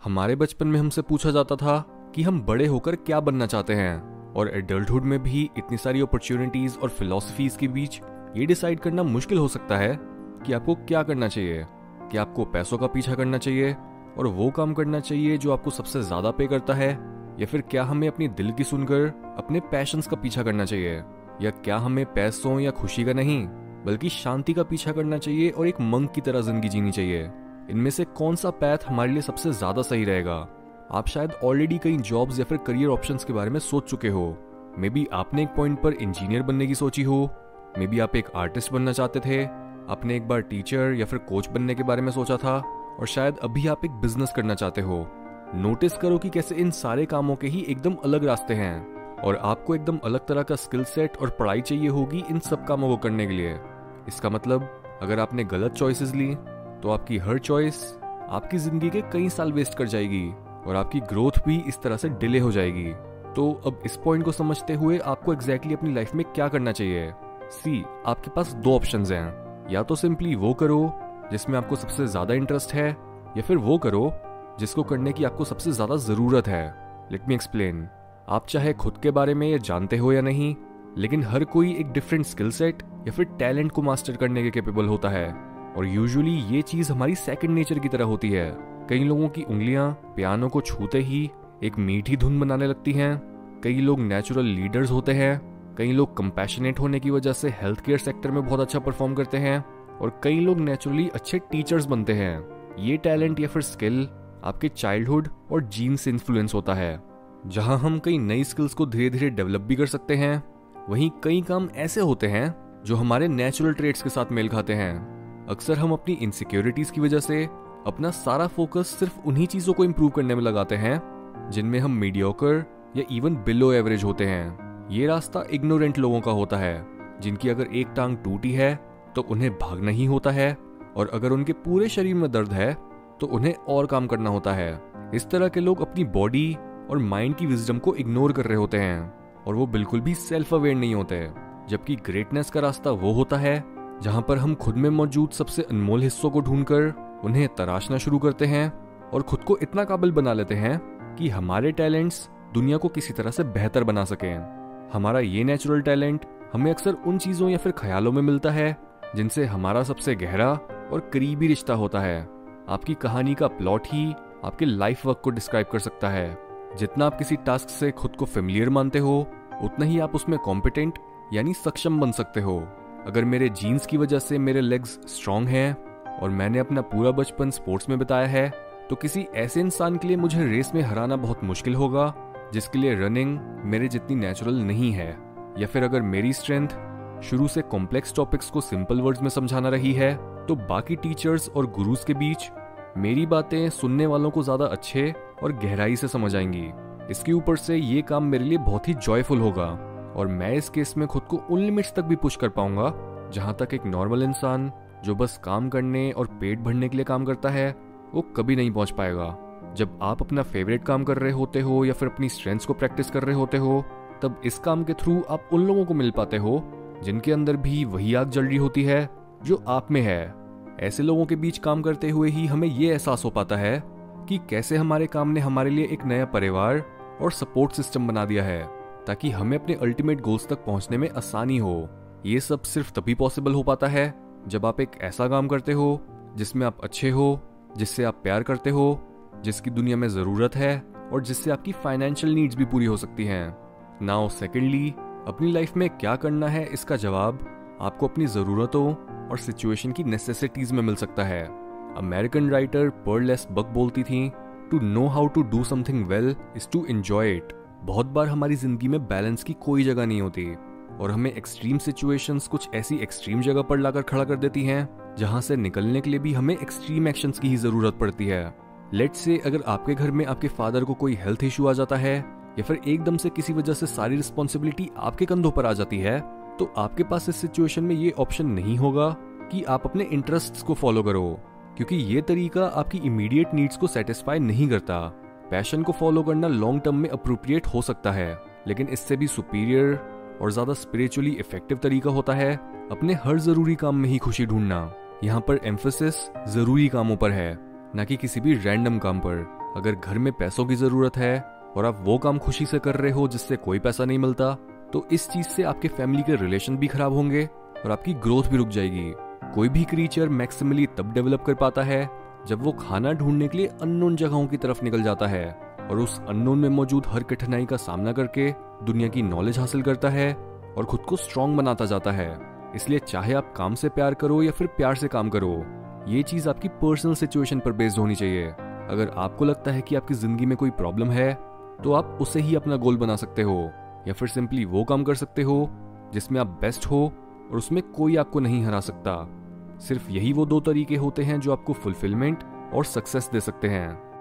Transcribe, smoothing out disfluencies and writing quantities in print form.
हमारे बचपन में हमसे पूछा जाता था कि हम बड़े होकर क्या बनना चाहते हैं, और एडल्टहुड में भी इतनी सारी अपॉर्चुनिटीज और फिलॉसफीज के बीच ये डिसाइड करना मुश्किल हो सकता है कि आपको क्या करना चाहिए। कि आपको पैसों का पीछा करना चाहिए और वो काम करना चाहिए जो आपको सबसे ज्यादा पे करता है, या फिर क्या हमें अपनी दिल की सुनकर अपने पैशंस का पीछा करना चाहिए, या क्या हमें पैसों या खुशी का नहीं बल्कि शांति का पीछा करना चाहिए और एक मंक की तरह जिंदगी जीनी चाहिए। इनमें से कौन सा पैथ हमारे लिए सबसे ज्यादा सही रहेगा? आप शायद ऑलरेडी कई जॉब्स या फिर करियर ऑप्शंस के बारे में सोच चुके हो। मे बी आपने एक पॉइंट पर इंजीनियर बनने की सोची हो, मे बी आप एक आर्टिस्ट बनना चाहते थे, आपने एक बार टीचर या फिर कोच बनने के बारे में सोचा था, और शायद अभी आप एक बिजनेस करना चाहते हो। नोटिस करो कि कैसे इन सारे कामों के ही एकदम अलग रास्ते हैं, और आपको एकदम अलग तरह का स्किल सेट और पढ़ाई चाहिए होगी इन सब कामों को करने के लिए। इसका मतलब अगर आपने गलत चॉइसेस ली तो आपकी हर चॉइस आपकी जिंदगी के कई साल वेस्ट कर जाएगी और आपकी ग्रोथ भी इस तरह से डिले हो जाएगी। तो अब इस पॉइंट को समझते हुए आपको एग्जैक्टली अपनी लाइफ में क्या करना चाहिए? सी, आपके पास दो ऑप्शंस हैं। या तो सिंपली वो करो जिसमें आपको सबसे ज्यादा इंटरेस्ट है, या फिर वो करो जिसको करने की आपको सबसे ज्यादा जरूरत है। Let me explain. आप चाहे खुद के बारे में ये जानते हो या नहीं, लेकिन हर कोई एक डिफरेंट स्किल सेट या फिर टैलेंट को मास्टर करने के कैपेबल होता है, और यूजुअली ये चीज हमारी सेकंड नेचर की तरह होती है। कई लोगों की उंगलियां पियानो को छूते ही एक मीठी धुन बनाने लगती हैं, कई लोग नेचुरल लीडर्स होते हैं, कई लोग कंपैशनेट होने की वजह से हेल्थ केयर सेक्टर में बहुत अच्छा परफॉर्म करते हैं, और कई लोग नेचुरली अच्छे टीचर्स बनते हैं। ये टैलेंट या फिर स्किल आपके चाइल्डहुड और जीन से इन्फ्लुएंस होता है। जहां हम कई नई स्किल्स को धीरे धीरे डेवलप भी कर सकते हैं, वहीं कई काम ऐसे होते हैं जो हमारे नेचुरल ट्रेट्स के साथ मेल खाते हैं। अक्सर हम अपनी इनसिक्योरिटीज की वजह से अपना सारा फोकस सिर्फ उन्हीं चीजों को इंप्रूव करने में लगाते हैं जिनमें हम मीडियोकर या इवन बिलो एवरेज होते हैं। ये रास्ता इग्नोरेंट लोगों का होता है, जिनकी अगर एक टांग टूटी है तो उन्हें भागना ही होता है, और अगर उनके पूरे शरीर में दर्द है तो उन्हें और काम करना होता है। इस तरह के लोग अपनी बॉडी और माइंड की विजडम को इग्नोर कर रहे होते हैं, और वो बिल्कुल भी सेल्फ अवेयर नहीं होते। जबकि ग्रेटनेस का रास्ता वो होता है जहां पर हम खुद में मौजूद सबसे अनमोल हिस्सों को ढूंढकर उन्हें तराशना शुरू करते हैं और खुद को इतना काबिल बना लेते हैं कि हमारे टैलेंट्स दुनिया को किसी तरह से बेहतर बना सकें। हमारा ये नेचुरल टैलेंट हमें अक्सर उन चीजों या फिर ख्यालों में मिलता है जिनसे हमारा सबसे गहरा और करीबी रिश्ता होता है। आपकी कहानी का प्लॉट ही आपके लाइफ वर्क को डिस्क्राइब कर सकता है। जितना आप किसी टास्क से खुद को फेमिलियर मानते हो, उतना ही आप उसमें कॉम्पिटेंट यानी सक्षम बन सकते हो। अगर मेरे जीन्स की वजह से मेरे लेग्स स्ट्रांग हैं और मैंने अपना पूरा बचपन स्पोर्ट्स में बिताया है, तो किसी ऐसे इंसान के लिए मुझे रेस में हराना बहुत मुश्किल होगा जिसके लिए रनिंग मेरे जितनी नेचुरल नहीं है। या फिर अगर मेरी स्ट्रेंथ शुरू से कॉम्प्लेक्स टॉपिक्स को सिंपल वर्ड्स में समझाना रही है, तो बाकी टीचर्स और गुरुज के बीच मेरी बातें सुनने वालों को ज्यादा अच्छे और गहराई से समझ आएंगी। इसके ऊपर से ये काम मेरे लिए बहुत ही जॉयफुल होगा, और मैं इस केस में खुद को उन लिमिट्स तक भी पुश कर पाऊंगा जहां तक एक नॉर्मल इंसान जो बस काम करने और पेट भरने के लिए काम करता है वो कभी नहीं पहुंच पाएगा। जब आप अपना फेवरेट काम कर रहे होते हो या फिर अपनी स्ट्रेंथ्स को प्रैक्टिस कर रहे होते हो, तब इस काम के थ्रू आप उन लोगों को मिल पाते हो जिनके अंदर भी वही आग जल रही होती है जो आप में है। ऐसे लोगों के बीच काम करते हुए ही हमें ये एहसास हो पाता है कि कैसे हमारे काम ने हमारे लिए एक नया परिवार और सपोर्ट सिस्टम बना दिया है, ताकि हमें अपने अल्टीमेट गोल्स तक पहुंचने में आसानी हो। ये सब सिर्फ तभी पॉसिबल हो पाता है जब आप एक ऐसा काम करते हो जिसमें आप अच्छे हो, जिससे आप प्यार करते हो, जिसकी दुनिया में जरूरत है, और जिससे आपकी फाइनेंशियल नीड्स भी पूरी हो सकती हैं। नाउ सेकेंडली, अपनी लाइफ में क्या करना है इसका जवाब आपको अपनी जरूरतों और सिचुएशन की नेसेसिटीज में मिल सकता है। American writer Pearl S Buck बोलती थी, to know how to do something well is to enjoy it. बहुत बार हमारी जिंदगी में बैलेंस की कोई जगह नहीं होती, और हमें एक्सट्रीम सिचुएशंस कुछ ऐसी एक्सट्रीम जगह पर लाकर खड़ा कर देती हैं जहां से निकलने के लिए भी हमें एक्सट्रीम एक्शंस की ही जरूरत पड़ती है। लेट्स से अगर आपके घर में आपके फादर को कोई हेल्थ इशू आ जाता है, या फिर एकदम से किसी वजह से सारी रिस्पॉन्सिबिलिटी आपके कंधों पर आ जाती है, तो आपके पास इस सिचुएशन में ये ऑप्शन नहीं होगा कि आप अपने इंटरेस्ट्स को फॉलो करो, क्योंकि ये तरीका आपकी इमीडिएट नीड्स को सेटिस्फाई नहीं करता। पैशन को फॉलो करना लॉन्ग टर्म में अप्रोप्रिएट हो सकता है, लेकिन इससे भी सुपीरियर और ज्यादा स्पिरिचुअली इफेक्टिव तरीका होता है अपने हर जरूरी काम में ही खुशी ढूंढना। यहाँ पर एम्फेसिस जरूरी कामों पर है, न कि किसी भी रैंडम काम पर। अगर घर में पैसों की जरूरत है और आप वो काम खुशी से कर रहे हो जिससे कोई पैसा नहीं मिलता, तो इस चीज से आपके फैमिली के रिलेशन भी खराब होंगे और आपकी ग्रोथ भी रुक जाएगी। कोई भी क्रीचर मैक्सिमली तब डेवलप कर पाता है जब वो खाना ढूंढने के लिए अननोन जगहों की तरफ निकल जाता है और उस अननोन में मौजूद हर कठिनाई का सामना करके दुनिया की नॉलेज हासिल करता है और खुद को स्ट्रांग बनाता जाता है। इसलिए चाहे आप काम से प्यार करो या फिर प्यार से काम करो, ये चीज आपकी पर्सनल सिचुएशन पर बेस्ड होनी चाहिए। अगर आपको लगता है कि आपकी जिंदगी में कोई प्रॉब्लम है, तो आप उसे ही अपना गोल बना सकते हो, या फिर सिंपली वो काम कर सकते हो जिसमें आप बेस्ट हो और उसमें कोई आपको नहीं हरा सकता। सिर्फ यही वो दो तरीके होते हैं जो आपको फुलफिलमेंट और सक्सेस दे सकते हैं।